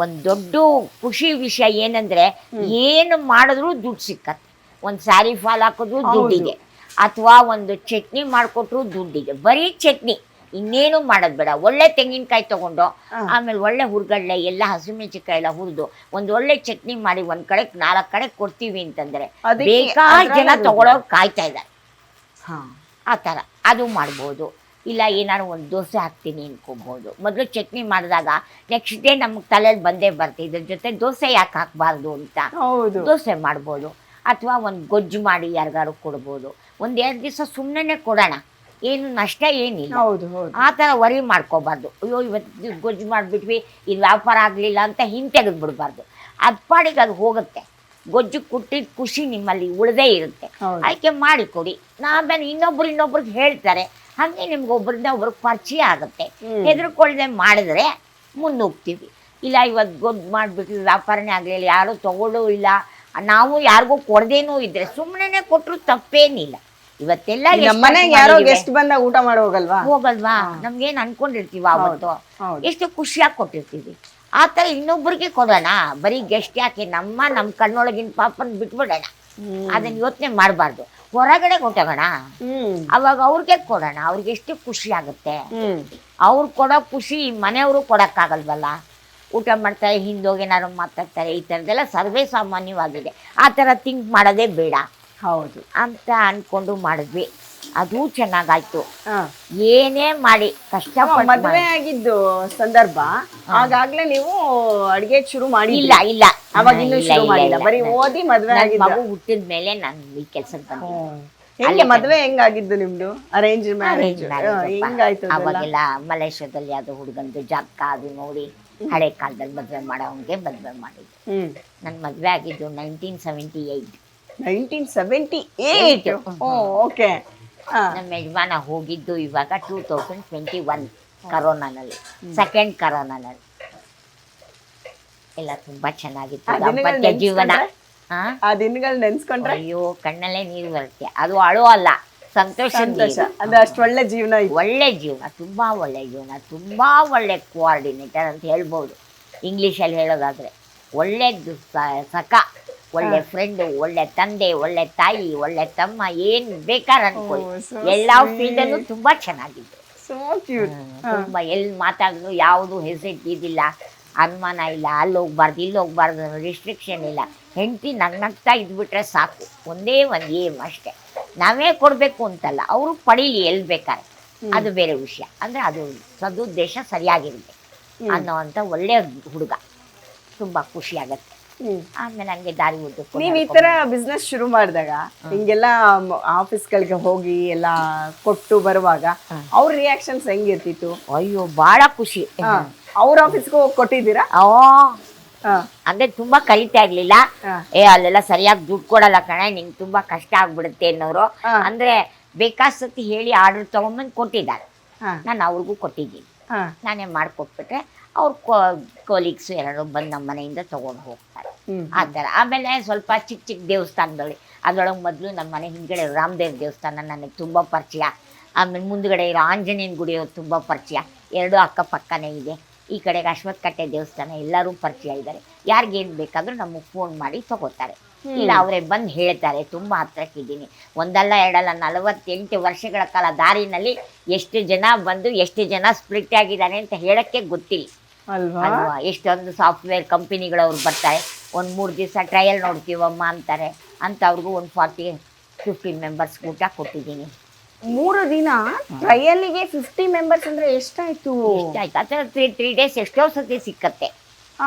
ಒಂದು ದೊಡ್ಡ ಖುಷಿ ವಿಷಯ ಏನಂದ್ರೆ ಏನು ಮಾಡಿದ್ರು ದುಡ್ಡು ಸಿಕ್ಕತ್ತೆ. ಒಂದು ಸ್ಯಾರಿ ಫಾಲ್ ಹಾಕಿದ್ರು ದುಡ್ಡಿಗೆ, ಅಥವಾ ಒಂದು ಚಟ್ನಿ ಮಾಡಿಕೊಟ್ರು ದುಡ್ಡಿಗೆ. ಬರೀ ಚಟ್ನಿ, ಇನ್ನೇನು ಮಾಡೋದು ಬೇಡ. ಒಳ್ಳೆ ತೆಂಗಿನಕಾಯಿ ತಗೊಂಡು ಆಮೇಲೆ ಒಳ್ಳೆ ಹುರ್ಗಡ್ಲೆ ಎಲ್ಲ ಹಸಿಮೆಣಸಿನಕಾಯಿ ಎಲ್ಲ ಹುರಿದು ಒಂದು ಒಳ್ಳೆ ಚಟ್ನಿ ಮಾಡಿ ಒಂದ್ ಕಡೆ 4 ಕಡೆ ಕೊಡ್ತೀವಿ ಅಂತಂದ್ರೆ ಬೇಕಾದ ಜನ ತಗೊಳೋರು ಕಾಯ್ತಾ ಇದ್ದಾರೆ. ಆ ಥರ ಅದು ಮಾಡ್ಬೋದು. ಇಲ್ಲ ಏನಾದ್ರು ಒಂದು ದೋಸೆ ಹಾಕ್ತೀನಿ ಅನ್ಕೋಬೋದು. ಮೊದಲು ಚಟ್ನಿ ಮಾಡಿದಾಗ ನೆಕ್ಸ್ಟ್ ಡೇ ನಮ್ಗೆ ತಲೆಯಲ್ಲಿ ಬಂದೇ ಬರ್ತೀವಿ, ಇದ್ರ ಜೊತೆ ದೋಸೆ ಯಾಕೆ ಹಾಕ್ಬಾರ್ದು ಅಂತ ದೋಸೆ ಮಾಡ್ಬೋದು. ಅಥವಾ ಒಂದು ಗೊಜ್ಜು ಮಾಡಿ ಯಾರಿಗಾರು ಕೊಡ್ಬೋದು. 1-2 ದಿವಸ ಸುಮ್ಮನೆ ಕೊಡೋಣ, ಏನು ನಷ್ಟ ಏನಿಲ್ಲ. ಆ ಥರ ವರಿ ಮಾಡ್ಕೋಬಾರ್ದು. ಅಯ್ಯೋ ಇವತ್ತು ಗೊಜ್ಜು ಮಾಡಿಬಿಟ್ವಿ, ಇದು ವ್ಯಾಪಾರ ಆಗಲಿಲ್ಲ ಅಂತ ಹಿಂತೆಗೆದು ಬಿಡಬಾರ್ದು. ಅದು ಪಾಡಿಗೆ ಅದು ಹೋಗುತ್ತೆ. ಗೊಜ್ಜು ಕುಟ್ಟಿದ ಖುಷಿ ನಿಮ್ಮಲ್ಲಿ ಉಳಿದೇ ಇರುತ್ತೆ. ಆಯ್ಕೆ ಮಾಡಿಕೊಡಿ. ಆಮೇಲೆ ಇನ್ನೊಬ್ರಿಗೆ ಹೇಳ್ತಾರೆ, ಹಾಗೆ ನಿಮ್ಗೆ ಒಬ್ಬರಿಂದ ಒಬ್ರಿಗೆ ಪರಿಚಯ ಆಗುತ್ತೆ. ಹೆದರ್ಕೊಳ್ಳದೆ ಮಾಡಿದ್ರೆ ಮುನ್ನೋಗ್ತೀವಿ. ಇಲ್ಲ ಇವತ್ತು ಗೊಜ್ಜು ಮಾಡಿಬಿಟ್ವಿ, ವ್ಯಾಪಾರನೇ ಆಗಲಿಲ್ಲ, ಯಾರೂ ತಗೊಳ್ಳೋ ಇಲ್ಲ, ನಾವು ಯಾರಿಗೂ ಕೊಡದೇನೂ ಇದ್ರೆ ಸುಮ್ಮನೆ ಕೊಟ್ಟರು ತಪ್ಪೇನಿಲ್ಲ. ಇವತ್ತೆಲ್ಲ ಮನೆಗೆ ಯಾರೋ ಗೆಸ್ಟ್ ಬಂದಾಗ ಊಟ ಮಾಡಿ ಹೋಗಲ್ವಾ? ನಮ್ಗೇನು ಅನ್ಕೊಂಡಿರ್ತೀವ ಅವತ್ತು, ಎಷ್ಟು ಖುಷಿಯಾಗಿ ಕೊಟ್ಟಿರ್ತೀವಿ. ಆ ಥರ ಇನ್ನೊಬ್ರಿಗೆ ಕೊಡೋಣ. ಬರೀ ಗೆಸ್ಟ್ ಯಾಕೆ, ನಮ್ಮ ಕಣ್ಣೊಳಗಿನ ಪಾಪನ್ ಬಿಟ್ಬಿಡೋಣ. ಅದನ್ನ ಯೋಚನೆ ಮಾಡಬಾರ್ದು. ಹೊರಗಡೆ ಕೊಟ್ಟೋಗೋಣ, ಅವಾಗ ಅವ್ರಿಗೆ ಕೊಡೋಣ. ಅವ್ರಿಗೆ ಎಷ್ಟು ಖುಷಿ ಆಗುತ್ತೆ. ಅವ್ರು ಕೊಡೋ ಖುಷಿ ಮನೆಯವರು ಕೊಡೋಕ್ಕಾಗಲ್ವಲ್ಲ. ಊಟ ಮಾಡ್ತಾರೆ, ಹಿಂದೋಗಿ ಏನಾದ್ರು ಮಾತಾಡ್ತಾರೆ, ಈ ಥರದ್ದೆಲ್ಲ ಸರ್ವೇ ಸಾಮಾನ್ಯವಾಗಿದೆ. ಆ ಥರ ಥಿಂಕ್ ಮಾಡೋದೇ ಬೇಡ ಅಂತ ಅನ್ಕೊಂಡು ಮಾಡಿದ್ವಿ. ಅದು ಚೆನ್ನಾಗಾಯ್ತು. ಏನೇ ಮಾಡಿ ಕಷ್ಟಪಟ್ಟು ಮದುವೆ ಆಗಿದ್ದು ಸಂದರ್ಭ ಆಗಾಗ್ಲೇ ನೀವು ಅಡಿಗೆ ಶುರು ಮಾಡಿ? ಇಲ್ಲ ಅವಾಗ ಇನ್ನೂ ಶುರು ಮಾಡಿಲ್ಲ, ಬರೀ ಓದಿ ಮದುವೆ ಆಗಿದ್ದು. ಮಗು ಹುಟ್ಟಿದ ಮೇಲೆ ನಾನು ಈ ಕೆಲಸಕ್ಕೆ ಬಂದೆ. ಹೆಂಗೆ ಮದುವೆ ಹೆಂಗಾಗಿದ್ದು ನಿಮ್ದು? ಅರೇಂಜ್ ಮ್ಯಾರೇಜ್ ಹೆಂಗಾಯ್ತು? ಅವಾಗೆಲ್ಲ ಮಲೇಷ್ಯಾದಲ್ಲಿ ಯಾವ್ದೋ ಹುಡುಗಂದು ಜಾತಕ ಅದು ನೋಡಿ ಹಳೆ ಕಾಲದಲ್ಲಿ ಮದುವೆ ಮಾಡೋಂಗೆ ಮದುವೆ ಮಾಡಿದ್ದು. ನನ್ನ ಮದುವೆ ಆಗಿದ್ದು 1978. 1978? ಓಕೆ. ನಮ್ಮ ಯಜಮಾನ ಹೋಗಿದ್ದು ಇವಾಗ 2021 ಕರೋನಾನಲ್ಲಿ, ಸೆಕೆಂಡ್ ಕರೋನಾನಲ್ಲಿ. ಎಲ್ಲ ತುಂಬಾ ಚೆನ್ನಾಗಿತ್ತು ದಾಂಪತ್ಯ ಜೀವನ. ಆ ದಿನಗಳು ನೆನ್ಸ್ಕೊಂಡ್ರೆ ಅಯ್ಯೋ ಕಣ್ಣಲ್ಲೇ ನೀರು ಬರುತ್ತೆ. ಅದು ಅಳು ಅಲ್ಲ, ಸಂತೋಷ. ಅಂದ್ರೆ ಅಷ್ಟು ಒಳ್ಳೆ ಜೀವನ, ಒಳ್ಳೆ ಜೀವನ, ತುಂಬಾ ಒಳ್ಳೆ ಜೀವನ, ತುಂಬಾ ಒಳ್ಳೆ ಕೋಆರ್ಡಿನೇಟರ್ ಅಂತ ಹೇಳ್ಬೋದು ಇಂಗ್ಲೀಷಲ್ಲಿ ಹೇಳೋದಾದ್ರೆ. ಒಳ್ಳೆದು ಸಖ, ಒಳ್ಳೆ ಫ್ರೆಂಡು, ಒಳ್ಳೆ ತಂದೆ, ಒಳ್ಳೆ ತಾಯಿ, ಒಳ್ಳೆ ತಮ್ಮ, ಏನ್ ಬೇಕಾದ್ರೆ ಅನ್ಕೊಳ್ಳಿ. ಎಲ್ಲಾ ಫೀಲ್ಡಲ್ಲೂ ತುಂಬಾ ಚೆನ್ನಾಗಿತ್ತು. ತುಂಬಾ ಎಲ್ಲಿ ಮಾತಾಡಿದ್ರು ಯಾವುದು ಹೆಸೆಟ್ ಇದಿಲ್ಲ, ಅನುಮಾನ ಇಲ್ಲ. ಅಲ್ಲಿ ಹೋಗ್ಬಾರ್ದು, ಇಲ್ಲಿ ಹೋಗ್ಬಾರ್ದು, ರಿಸ್ಟ್ರಿಕ್ಷನ್ ಇಲ್ಲ. ಹೆಂಡತಿ ನಗ್ನಗ್ತಾ ಇದ್ಬಿಟ್ರೆ ಸಾಕು. ಒಂದೇ ಒಂದು ಏಮ್ ಅಷ್ಟೇ. ನಾವೇ ಕೊಡಬೇಕು ಅಂತಲ್ಲ, ಅವರು ಪಡೀಲಿ ಎಲ್ಲಿ ಬೇಕಾದ್ರೆ, ಅದು ಬೇರೆ ವಿಷಯ. ಅಂದರೆ ಅದು ಸದುದ್ದೇಶ ಸರಿಯಾಗಿರುತ್ತೆ ಅನ್ನೋವಂಥ ಒಳ್ಳೆಯ ಹುಡುಗ. ತುಂಬ ಖುಷಿ ಆಗತ್ತೆ. ಆಮೇಲೆ ಹಂಗೆ ದಾರಿ ಉದ್ದಕ್ಕೂ ನೀವು ಈ ತರ ಬಿಸ್ನೆಸ್ ಶುರು ಮಾಡಿದಾಗ ಹಿಂಗೆಲ್ಲ ಆಫೀಸ್ಗಳಿಗೆ ಹೋಗಿ ಎಲ್ಲ ಕೊಟ್ಟು ಬರುವಾಗ ಅವ್ರ ರಿಯಾಕ್ಷನ್ಸ್ ಹೆಂಗಿರ್ತಿತ್ತು? ಅಯ್ಯೋ ಭಾಳ ಖುಷಿ. ಅವ್ರ ಆಫೀಸ್ಗೆ ಹೋಗಿ ಕೊಟ್ಟಿದ್ದೀರಾ? ಅಂದ್ರೆ ತುಂಬಾ ಕಲಿತಾ ಇರ್ಲಿಲ್ಲ. ಅಲ್ಲೆಲ್ಲ ಸರಿಯಾಗಿ ದುಡ್ಡು ಕೊಡಲ್ಲ ಕಣೆ, ನಿಂಗೆ ತುಂಬಾ ಕಷ್ಟ ಆಗ್ಬಿಡುತ್ತೆ ಅನ್ನೋರು. ಅಂದ್ರೆ ಬೇಕಾದ ಸತಿ ಹೇಳಿ ಆರ್ಡರ್ ತಗೊಂಬಂದು ಕೊಟ್ಟಿದ್ದಾರೆ. ನಾನು ಅವ್ರಿಗೂ ಕೊಟ್ಟಿದ್ದೀನಿ, ನಾನೇ ಮಾಡಿಕೊಟ್ಬಿಟ್ರೆ ಅವ್ರ ಕೊಲೀಗ್ಸ್ ಯಾರು ಬಂದು ನಮ್ಮ ಮನೆಯಿಂದ ತಗೊಂಡು ಹೋಗ್ತಾರೆ. ಆ ಥರ. ಆಮೇಲೆ ಸ್ವಲ್ಪ ಚಿಕ್ಕ ಚಿಕ್ಕ ದೇವಸ್ಥಾನದಲ್ಲಿ, ಅದರೊಳಗೆ ಮೊದಲು ನಮ್ಮ ಮನೆ ಹಿಂದ್ಗಡೆ ರಾಮದೇವ್ ದೇವಸ್ಥಾನ ನನಗೆ ತುಂಬ ಪರಿಚಯ. ಆಮೇಲೆ ಮುಂದ್ಗಡೆ ಇರೋ ಆಂಜನೇಯನ ಗುಡಿ ತುಂಬ ಪರಿಚಯ. 2 ಅಕ್ಕಪಕ್ಕನೇ ಇದೆ. ಈ ಕಡೆಗೆ ಅಶ್ವತ್ಥಕಟ್ಟೆ ದೇವಸ್ಥಾನ, ಎಲ್ಲರೂ ಪರಿಚಯ ಇದ್ದಾರೆ. ಯಾರಿಗೇನು ಬೇಕಾದರೂ ನಮಗೆ ಫೋನ್ ಮಾಡಿ ತಗೋತಾರೆ. ಇಲ್ಲ ಅವರೇ ಬಂದು ಹೇಳ್ತಾರೆ, ತುಂಬ ಹತ್ರಕ್ಕಿದ್ದೀನಿ. ಒಂದಲ್ಲ ಎರಡಲ್ಲ 48 ವರ್ಷಗಳ ಕಾಲ ದಾರಿನಲ್ಲಿ ಎಷ್ಟು ಜನ ಬಂದು ಎಷ್ಟು ಜನ ಸ್ಪ್ಲಿಟ್ ಆಗಿದ್ದಾರೆ ಅಂತ ಹೇಳೋಕ್ಕೆ ಗೊತ್ತಿಲ್ಲ ಅಲ್ವಾ. ಎಷ್ಟೊಂದು ಸಾಫ್ಟ್ವೇರ್ ಕಂಪನಿಗಳವ್ರು ಬರ್ತಾರೆ, ಒಂದು 3 ದಿವಸ ಟ್ರಯಲ್ ನೋಡ್ತೀವಮ್ಮ ಅಂತಾರೆ ಅಂತ. ಅವ್ರಿಗೂ ಒಂದು 40-50 ಮೆಂಬರ್ಸ್ ಊಟ ಕೊಟ್ಟಿದ್ದೀನಿ. 3 ದಿನ ಟ್ರಯಲ್ಗೆ 50 ಮೆಂಬರ್ಸ್ ಅಂದರೆ ಎಷ್ಟಾಯಿತು? ಎಷ್ಟಾಯ್ತು ಆ ಥರ 3 ಡೇಸ್ ಎಷ್ಟೋ ಸತಿ ಸಿಕ್ಕತ್ತೆ.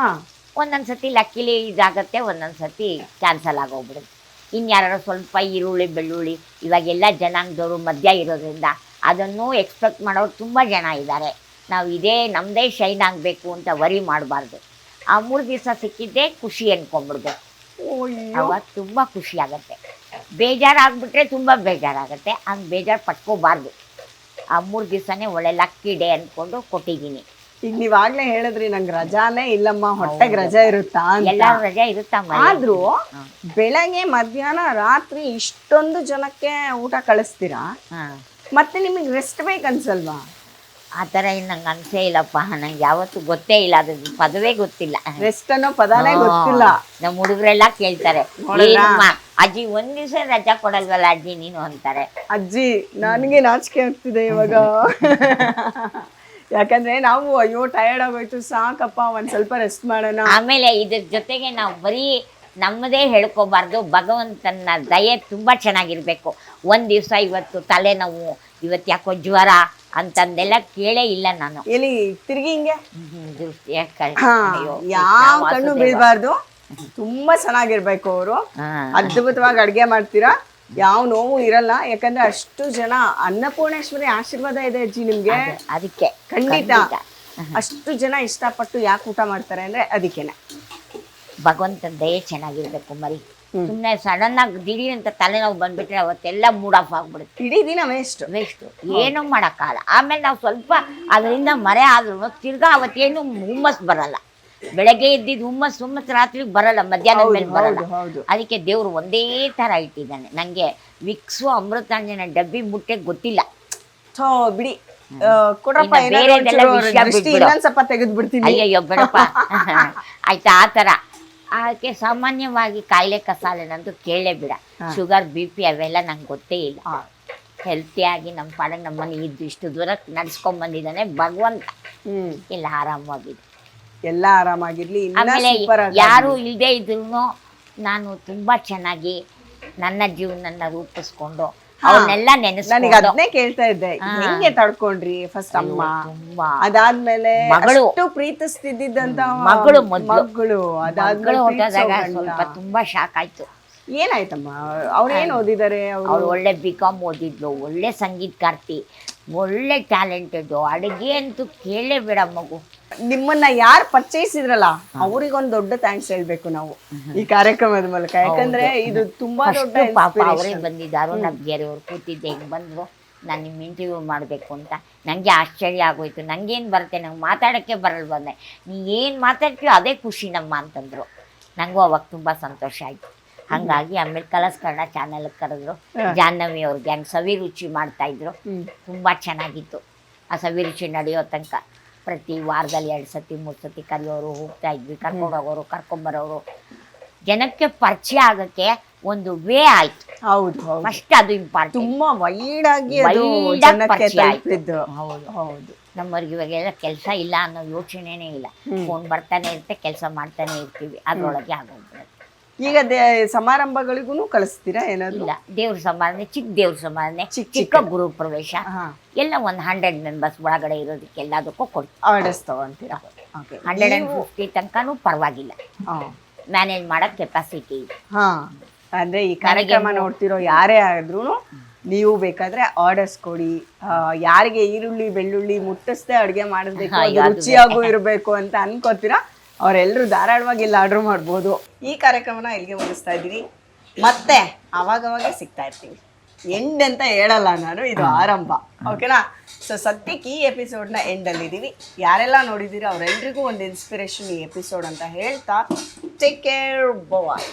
ಒಂದೊಂದು ಸತಿ ಲಕ್ಕಿಲಿ ಇದಾಗತ್ತೆ, ಒಂದೊಂದು ಸತಿ ಕ್ಯಾನ್ಸಲ್ ಆಗೋಗ್ಬಿಡುತ್ತೆ. ಇನ್ಯಾರು ಸ್ವಲ್ಪ ಈರುಳ್ಳಿ ಬೆಳ್ಳುಳ್ಳಿ ಇವಾಗೆಲ್ಲ ಜನಾಂಗದವರು ಮಧ್ಯ ಇರೋದ್ರಿಂದ ಅದನ್ನು ಎಕ್ಸ್ಪೆಕ್ಟ್ ಮಾಡೋರು ತುಂಬ ಜನ ಇದ್ದಾರೆ. ನಾವು ನಮ್ಮದೇ ಶೈನ್ ಆಗಬೇಕು ಅಂತ ವರಿ ಮಾಡಬಾರ್ದು. ಆ 3 ದಿವಸ ಸಿಕ್ಕಿದ್ದೇ ಖುಷಿ ಅಂದ್ಕೊಂಡ್ಬಿಡ್ಬೇಕು. ಅವಾಗ ತುಂಬ ಖುಷಿ ಆಗುತ್ತೆ. ಬೇಜಾರಾಗ್ಬಿಟ್ರೆ ತುಂಬ ಬೇಜಾರಾಗುತ್ತೆ. ಹಂಗೆ ಬೇಜಾರು ಪಟ್ಕೋಬಾರ್ದು. ಆ 3 ದಿವಸನೇ ಒಳ್ಳೆ ಲಕ್ಕಿ ಡೇ ಅಂದ್ಕೊಂಡು ಕೊಟ್ಟಿದ್ದೀನಿ. ಈಗ ನೀವಾಗ್ಲೇ ಹೇಳಿದ್ರಿ ನಂಗೆ ರಜಾನೇ ಇಲ್ಲಮ್ಮ, ಹೊಟ್ಟೆಗೆ ರಜಾ ಇರುತ್ತಾ? ಎಲ್ಲರೂ ರಜಾ ಇರುತ್ತಮ್ಮ. ಆದ್ರೂ ಬೆಳಗ್ಗೆ ಮಧ್ಯಾಹ್ನ ರಾತ್ರಿ ಇಷ್ಟೊಂದು ಜನಕ್ಕೆ ಊಟ ಕಳಿಸ್ತೀರಾ, ಮತ್ತೆ ನಿಮಗೆ ರೆಸ್ಟ್ ಬೇಕನ್ಸಲ್ವಾ? ಆ ಥರ ಏನು ನಂಗೆ ಅನ್ಸೇ ಇಲ್ಲಪ್ಪ, ನಂಗೆ ಯಾವತ್ತೂ ಗೊತ್ತೇ ಇಲ್ಲ, ಅದು ಪದವೇ ಗೊತ್ತಿಲ್ಲ. ರೆಸ್ಟ್ ಅನ್ನೋ ಪದಾನೇ ಗೊತ್ತಿಲ್ಲ. ನಮ್ಮ ಹುಡುಗರೆಲ್ಲ ಕೇಳ್ತಾರೆ, ಏನಮ್ಮ ಅಜ್ಜಿ ಒಂದ್ ದಿವಸ ರಜಾ ಕೊಡಲ್ವಲ್ಲ ಅಜ್ಜಿ ನೀನು ಅಂತಾರೆ. ಅಜ್ಜಿ ನನಗೆ ನಾಚಿಕೆ ಆಗ್ತಿದೆ ಇವಾಗ. ಯಾಕಂದ್ರೆ ನಾವು ಅಯ್ಯೋ ಟಯರ್ಡ್ ಆಗೋಯ್ತು ಸಾಕಪ್ಪ ಒಂದ್ ಸ್ವಲ್ಪ ರೆಸ್ಟ್ ಮಾಡೋಣ. ಆಮೇಲೆ ಇದ್ರ ಜೊತೆಗೆ ನಾವು ಬರೀ ನಮ್ಮದೇ ಹೇಳ್ಕೋಬಾರ್ದು, ಭಗವಂತನ ದಯೆ ತುಂಬಾ ಚೆನ್ನಾಗಿರ್ಬೇಕು. ಒಂದ್ ದಿವಸ ಇವತ್ತು ತಲೆನೋವು, ಇವತ್ತು ಯಾಕೋ ಜ್ವರ ಅಂತಂದೆಲ್ಲ ಕೇಳೇ ಇಲ್ಲ ನಾನು. ಎಲ್ಲಿ ತಿರ್ಗಿ ಹಿಂಗೆ ದೃಷ್ಟಿ ಯಾವ ಕಣ್ಣು ಬೀಳ್ಬಾರ್ದು. ತುಂಬಾ ಚೆನ್ನಾಗಿರ್ಬೇಕು ಅವರು. ಅದ್ಭುತವಾಗಿ ಅಡ್ಗೆ ಮಾಡ್ತೀರಾ, ಯಾವ ನೋವು ಇರಲ್ಲ. ಯಾಕಂದ್ರೆ ಅಷ್ಟು ಜನ ಅನ್ನಪೂರ್ಣೇಶ್ವರಿ ಆಶೀರ್ವಾದ ಇದೆ ಅಜ್ಜಿ ನಿಮ್ಗೆ. ಅದಕ್ಕೆ ಖಂಡಿತ ಅಷ್ಟು ಜನ ಇಷ್ಟಪಟ್ಟು ಯಾಕೆ ಊಟ ಮಾಡ್ತಾರೆ ಅಂದ್ರೆ ಅದಕ್ಕೇನೆ ಭಗವಂತನ ದಯೆ ಚೆನ್ನಾಗಿರ್ಬೇಕು ಮರಿ. ಸುಮ್ಮನೆ ಸಡನ್ ಆಗಿ ದಿಢೀರ್ ಅಂತ ತಲೆನೋವು ಬಂದ್ಬಿಟ್ರೆ ಅವತ್ತೆಲ್ಲ ಮೂಡ್ ಆಫ್ ಆಗ್ಬಿಡುತ್ತೆ, ಇಡೀ ದಿನ ವೇಸ್ಟ್. ಏನೂ ಮಾಡೋಕ್ಕಾಗಲ್ಲ. ಆಮೇಲೆ ನಾವು ಸ್ವಲ್ಪ ಅದರಿಂದ ಮರೆ ಆದ್ರೂ ತಿರ್ಗಾ ಅವತ್ತೇನು ಹುಮ್ಮಸ್ ಬರಲ್ಲ. ಬೆಳಗ್ಗೆ ಇದ್ದಿದ್ದು ಹುಮ್ಮಸ್ ರಾತ್ರಿಗೆ ಬರಲ್ಲ, ಮಧ್ಯಾಹ್ನದ ಮೇಲೆ ಬರಲ್ಲ. ಅದಕ್ಕೆ ದೇವ್ರು ಒಂದೇ ತರ ಇಟ್ಟಿದ್ದಾನೆ. ನಂಗೆ ವಿಕ್ಸು ಅಮೃತಾಂಜನ ಡಬ್ಬಿ ಮುಟ್ಟೆ ಗೊತ್ತಿಲ್ಲ. ಬಿಡಿ ಕೊಡ್ರಪ್ಪ, ಸ್ವಲ್ಪ ತೆಗೆದ್ಬಿಡ್ತೀನಿ. ಅಯ್ಯಯ್ಯೋ ಬಿಡಪ್ಪ ಆಯ್ತಾ. ಆ ಥರ ಅದಕ್ಕೆ ಸಾಮಾನ್ಯವಾಗಿ ಕಾಯಿಲೆ ಕಸಾಲೆನಂತೂ ಕೇಳೇ ಬಿಡ. ಶುಗರ್ BP ಅವೆಲ್ಲ ನಂಗೆ ಗೊತ್ತೇ ಇಲ್ಲ. ಹೆಲ್ತಿಯಾಗಿ ನಮ್ಮ ಪಾಡಿಗೆ ನಮ್ಮ ಮನೆ ಇದ್ದು ಇಷ್ಟು ದೂರ ನಡ್ಸ್ಕೊಂಡ್ ಬಂದಿದ್ದಾನೆ ಭಗವಂತ. ಎಲ್ಲ ಆರಾಮವಾಗಿದೆ, ಎಲ್ಲ ಆರಾಮಾಗಿರ್ಲಿ. ಆಮೇಲೆ ಯಾರು ಇಲ್ಲದೆ ಇದ್ರು ನಾನು ತುಂಬಾ ಚೆನ್ನಾಗಿ ನನ್ನ ಜೀವನ ರೂಪಿಸ್ಕೊಂಡು ಅವನ್ನೆಲ್ಲ ನನಗೆ ಅದನ್ನೇ ಕೇಳ್ತಾ ಇದ್ದೆ, ಹೆಂಗೆ ತಡ್ಕೊಂಡ್ರಿ ಫಸ್ಟ್ ಅಮ್ಮ, ಅದಾದ್ಮೇಲೆ ಮಗಳು ಪ್ರೀತಿಸ್ತಿದ್ದಂತ ಮಗಳು ಅದಾದ್ಮೇಲೆ ಸ್ವಲ್ಪ ತುಂಬಾ ಶಾಕ್ ಆಯ್ತು. ಏನಾಯ್ತಮ್ಮ? ಅವ್ರೇನ್ ಓದಿದ್ದಾರೆ? ಅವ್ರು ಒಳ್ಳೆ BCom ಓದಿದ್ಲು, ಒಳ್ಳೆ ಸಂಗೀತಗಾರ್ತಿ, ಒಳ್ಳೆ ಟ್ಯಾಲೆಂಟೆಡ್. ಅಡುಗೆ ಅಂತೂ ಕೇಳೇ ಬೇಡ ಮಗು. ನಿಮ್ಮನ್ನ ಯಾರು ಪರಿಚಯಿಸಿದ್ರಲ್ಲ ಅವ್ರಿಗೊಂದು ದೊಡ್ಡ ಥ್ಯಾಂಕ್ಸ್ ಹೇಳ್ಬೇಕು ನಾವು ಈ ಕಾರ್ಯಕ್ರಮದ ಮೂಲಕ. ಯಾಕಂದ್ರೆ ಇದು ತುಂಬಾ ದೊಡ್ಡ ಪಾಪ ಅವರೇ ಬಂದಿದ್ದಾರು. ನಬ್ಗೆರೆ ಅವ್ರು ಕೂತಿದ್ದೆ, ಹಿಂಗೆ ಬಂದ್ರು ನಾನು ನಿಮ್ಮ ಇಂಟರ್ವ್ಯೂ ಮಾಡಬೇಕು ಅಂತ. ನನಗೆ ಆಶ್ಚರ್ಯ ಆಗೋಯ್ತು. ನಂಗೇನು ಬರುತ್ತೆ, ನಂಗೆ ಮಾತಾಡೋಕ್ಕೆ ಬರಲ್ಲ. ಬಂದೆ ನೀ ಏನು ಮಾತಾಡ್ತೀಯೋ ಅದೇ ಖುಷಿ ನಮ್ಮ ಅಂತಂದರು. ನನಗೂ ಅವಾಗ ತುಂಬ ಸಂತೋಷ ಆಯಿತು. ಹಾಗಾಗಿ ಆಮೇಲೆ ಕಲರ್ಸ್ ಕನ್ನಡ ಚಾನಲ್ಗೆ ಕರೆದ್ರು. ಜಾಹ್ನವಿ ಅವ್ರಿಗೆ ಹಂಗೆ ಸವಿರುಚಿ ಮಾಡ್ತಾಯಿದ್ರು, ತುಂಬ ಚೆನ್ನಾಗಿತ್ತು. ಆ ಸವಿರುಚಿ ನಡೆಯೋ ತನಕ ಪ್ರತಿ ವಾರದಲ್ಲಿ 2 ಸತಿ 3 ಸತಿ ಕರೆಯೋರು, ಹೋಗ್ತಾ ಇದ್ವಿ, ಕರ್ಕೊಂಡೋಗೋರು, ಕರ್ಕೊಂಬರೋರು. ಜನಕ್ಕೆ ಪರಿಚಯ ಆಗೋಕ್ಕೆ ಒಂದು ವೇ ಆಯ್ತು. ಹೌದು, ಫಸ್ಟ್ ಅದು ಇಂಪಾರ್ಟೆಂಟ್. ತುಂಬಾ ವೈಡ್ ಆಗಿ ಹೌದು. ನಮ್ಮವ್ರಿಗೆ ಇವಾಗೆಲ್ಲ ಕೆಲಸ ಇಲ್ಲ ಅನ್ನೋ ಯೋಚನೆನೇ ಇಲ್ಲ. ಫೋನ್ ಬರ್ತಾನೆ ಇರುತ್ತೆ, ಕೆಲಸ ಮಾಡ್ತಾನೆ ಇರ್ತೀವಿ, ಅದ್ರೊಳಗೆ ಆಗೋಗ್ಬಿಡುತ್ತೆ. ಈಗ ಸಮಾರಂಭಗಳಿಗೂ ಕಳಿಸ್ತೀರಾ ಏನಾದ್ರು? ಇಲ್ಲ, ದೇವ್ರ ಸಮಾರಂಭ, ಚಿಕ್ಕ ದೇವ್ರ ಸಮಾರಂಭ, ಚಿಕ್ಕ ಗುರು ಪ್ರವೇಶ ಎಲ್ಲ ಒಂದು 100 ಮೆಂಬರ್ಸ್ ಒಳಗಡೆ ಇರೋದಕ್ಕೆ ಎಲ್ಲದಕ್ಕೂ ಕೊಡ್ತೀವಿ. ಆರ್ಡರ್ಸ್ ತಗೊಂತೀರಾ? 150 ತನಕನೂ ಪರವಾಗಿಲ್ಲ, ಮ್ಯಾನೇಜ್ ಮಾಡಕ್ ಕೆಪಾಸಿಟಿ ಇದೆ. ಅಂದ್ರೆ ಈ ಕಾರ್ಯಕ್ರಮ ನೋಡ್ತಿರೋ ಯಾರೇ ಆದ್ರೂ ನೀವು ಬೇಕಾದ್ರೆ ಆರ್ಡರ್ಸ್ ಕೊಡಿ. ಯಾರಿಗೆ ಈರುಳ್ಳಿ ಬೆಳ್ಳುಳ್ಳಿ ಮುಟ್ಟಿಸ್ದೆ ಅಡುಗೆ ಮಾಡಿಸ್ಬೇಕು, ರುಚಿಯಾಗೂ ಇರಬೇಕು ಅಂತ ಅನ್ಕೋತೀರಾ ಅವರೆಲ್ಲರೂ ಧಾರಾಳವಾಗಿ ಇಲ್ಲಿ ಆರ್ಡರ್ ಮಾಡ್ಬೋದು. ಈ ಕಾರ್ಯಕ್ರಮನ ಇಲ್ಲಿಗೆ ಮುಗಿಸ್ತಾ ಇದ್ದೀವಿ. ಮತ್ತೆ ಅವಾಗವಾಗ ಸಿಗ್ತಾ ಇರ್ತೀವಿ. ಎಂಡ್ ಅಂತ ಹೇಳಲ್ಲ ನಾನು, ಇದು ಆರಂಭ. ಓಕೆನಾ? ಸೊ ಸದ್ಯಕ್ಕೆ ಈ ಎಪಿಸೋಡ್ನ ಎಂಡಲ್ಲಿದ್ದೀವಿ. ಯಾರೆಲ್ಲ ನೋಡಿದ್ದೀರಾ ಅವರೆಲ್ಲರಿಗೂ ಒಂದು ಇನ್ಸ್ಪಿರೇಷನ್ ಈ ಎಪಿಸೋಡ್ ಅಂತ ಹೇಳ್ತಾ ಟೇಕ್ ಕೇರ್, ಬಾಯ್.